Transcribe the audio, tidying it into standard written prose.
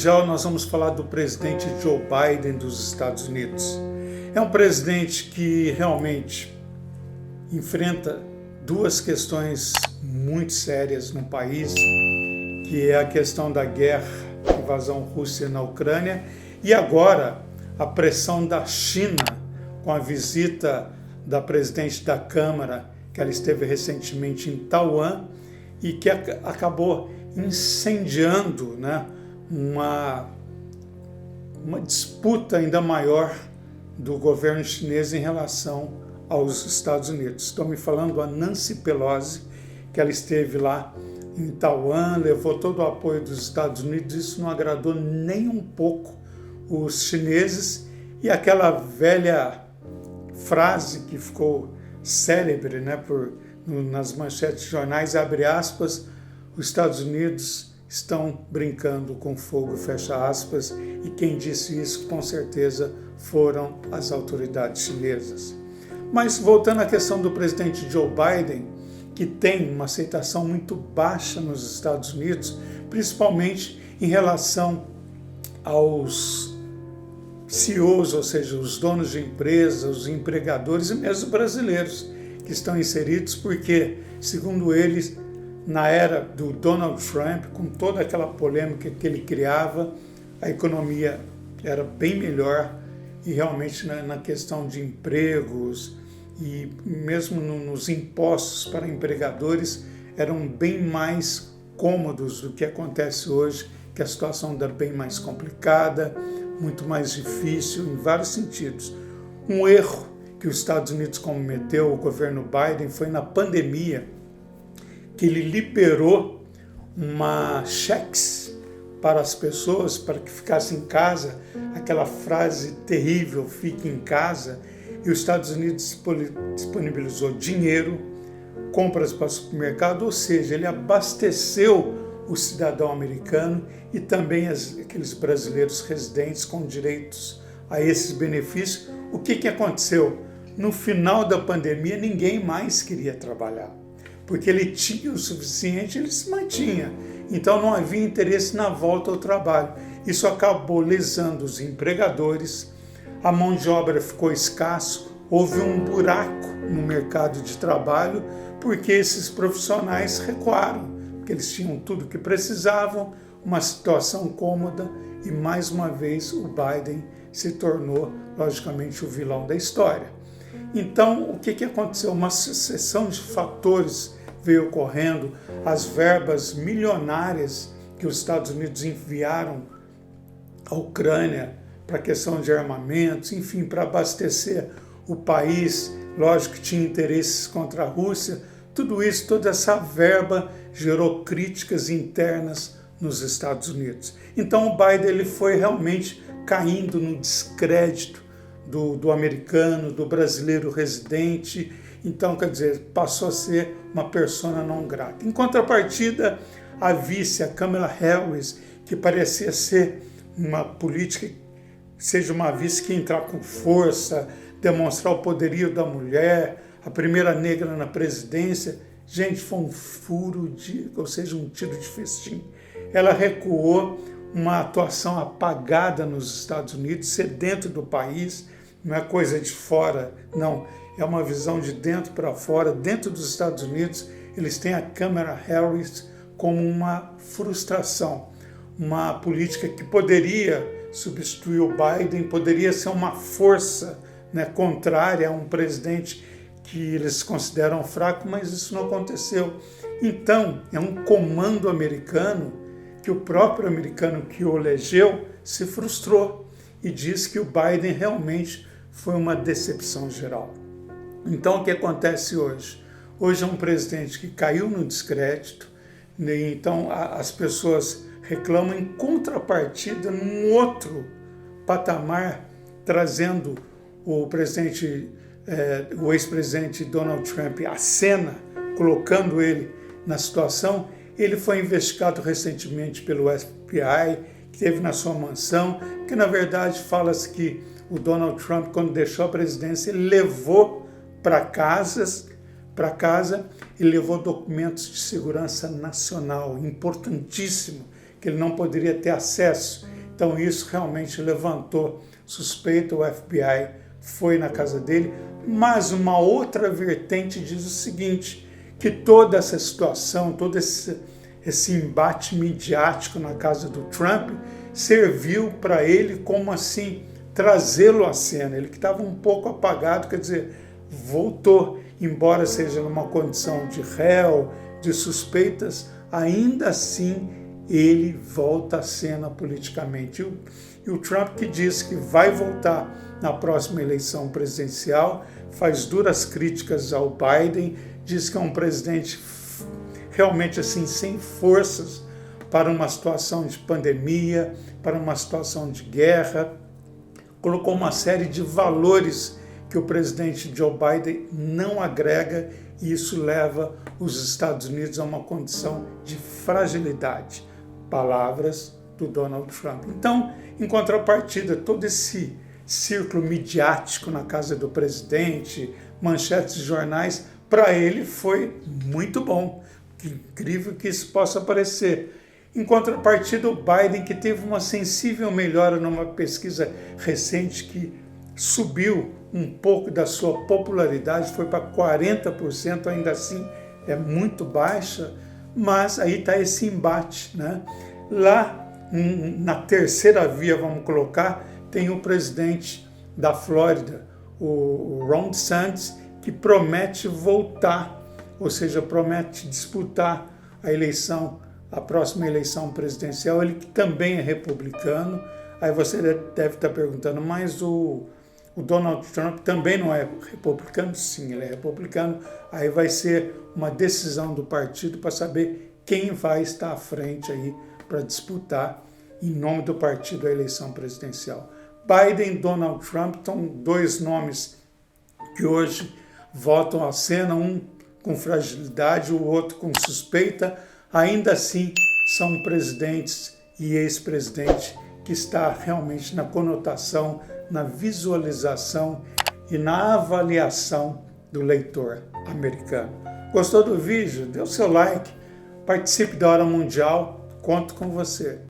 Mundial, nós vamos falar do presidente Joe Biden dos Estados Unidos. É um presidente que realmente enfrenta duas questões muito sérias no país, que é a questão da guerra, invasão russa na Ucrânia, e agora a pressão da China com a visita da presidente da Câmara, que ela esteve recentemente em Taiwan e que acabou incendiando, uma disputa ainda maior do governo chinês em relação aos Estados Unidos. Estou me falando da Nancy Pelosi, que ela esteve lá em Taiwan, levou todo o apoio dos Estados Unidos, isso não agradou nem um pouco os chineses, e aquela velha frase que ficou célebre, nas manchetes de jornais, abre aspas, os Estados Unidos estão brincando com fogo, fecha aspas, e quem disse isso com certeza foram as autoridades chinesas. Mas voltando à questão do presidente Joe Biden, que tem uma aceitação muito baixa nos Estados Unidos, principalmente em relação aos CEOs, ou seja, os donos de empresas, os empregadores e mesmo brasileiros que estão inseridos, porque, segundo eles, na era do Donald Trump, com toda aquela polêmica que ele criava, a economia era bem melhor e realmente na questão de empregos e mesmo nos impostos para empregadores eram bem mais cômodos do que acontece hoje, que a situação é bem mais complicada, muito mais difícil em vários sentidos. Um erro que os Estados Unidos cometeu, o governo Biden, foi na pandemia, que ele liberou cheques para as pessoas, para que ficassem em casa, aquela frase terrível, fique em casa, e os Estados Unidos disponibilizou dinheiro, compras para o supermercado, ou seja, ele abasteceu o cidadão americano e também aqueles brasileiros residentes com direitos a esses benefícios. O que aconteceu? No final da pandemia, ninguém mais queria trabalhar, porque ele tinha o suficiente, ele se mantinha. Então não havia interesse na volta ao trabalho. Isso acabou lesando os empregadores, a mão de obra ficou escasso, houve um buraco no mercado de trabalho, porque esses profissionais recuaram, porque eles tinham tudo o que precisavam, uma situação cômoda, e mais uma vez o Biden se tornou, logicamente, o vilão da história. Então, o que aconteceu? Uma sucessão de fatores veio ocorrendo, as verbas milionárias que os Estados Unidos enviaram à Ucrânia para a questão de armamentos, enfim, para abastecer o país, lógico que tinha interesses contra a Rússia, tudo isso, toda essa verba gerou críticas internas nos Estados Unidos. Então o Biden ele foi realmente caindo no descrédito do americano, do brasileiro residente. Então, quer dizer, passou a ser uma persona não grata. Em contrapartida, a vice, a Kamala Harris, que parecia ser uma política, seja uma vice que entrar com força, demonstrar o poderio da mulher, a primeira negra na presidência, gente, foi um furo, ou seja, um tiro de festim. Ela recuou, uma atuação apagada nos Estados Unidos, ser dentro do país, não é coisa de fora, não. É uma visão de dentro para fora. Dentro dos Estados Unidos, eles têm a Kamala Harris como uma frustração, uma política que poderia substituir o Biden, poderia ser uma força contrária a um presidente que eles consideram fraco, mas isso não aconteceu. Então, é um comando americano que o próprio americano que o elegeu se frustrou e diz que o Biden realmente foi uma decepção geral. Então, o que acontece hoje? Hoje é um presidente que caiu no descrédito, então as pessoas reclamam em contrapartida num outro patamar, trazendo o ex-presidente Donald Trump à cena, colocando ele na situação. Ele foi investigado recentemente pelo FBI, que teve na sua mansão, que na verdade fala-se que o Donald Trump, quando deixou a presidência, ele levou para casa e levou documentos de segurança nacional, importantíssimo, que ele não poderia ter acesso. Então isso realmente levantou suspeita, o FBI foi na casa dele, mas uma outra vertente diz o seguinte, que toda essa situação, todo esse embate midiático na casa do Trump serviu para ele como assim trazê-lo à cena. Ele que estava um pouco apagado, quer dizer, voltou, embora seja numa condição de réu, de suspeitas, ainda assim ele volta à cena politicamente. E o Trump, que diz que vai voltar na próxima eleição presidencial, faz duras críticas ao Biden, diz que é um presidente realmente assim sem forças para uma situação de pandemia, para uma situação de guerra, colocou uma série de valores que o presidente Joe Biden não agrega, e isso leva os Estados Unidos a uma condição de fragilidade. Palavras do Donald Trump. Então, em contrapartida, todo esse círculo midiático na casa do presidente, manchetes de jornais, para ele foi muito bom. Que incrível que isso possa parecer. Em contrapartida, o Biden, que teve uma sensível melhora numa pesquisa recente que subiu um pouco da sua popularidade, foi para 40%, ainda assim é muito baixa, mas aí está esse embate, né? Lá na terceira via, vamos colocar, tem o presidente da Flórida, o Ron DeSantis, que promete voltar, ou seja, promete disputar a eleição, a próxima eleição presidencial. Ele que também é republicano. Aí você deve estar perguntando, mas o Donald Trump também não é republicano? Sim, ele é republicano. Aí vai ser uma decisão do partido para saber quem vai estar à frente aí para disputar em nome do partido a eleição presidencial. Biden e Donald Trump são dois nomes que hoje voltam à cena, um com fragilidade, o outro com suspeita. Ainda assim, são presidentes e ex-presidente que está realmente na conotação, na visualização e na avaliação do leitor americano. Gostou do vídeo? Dê o seu like, participe da Hora Mundial, conto com você.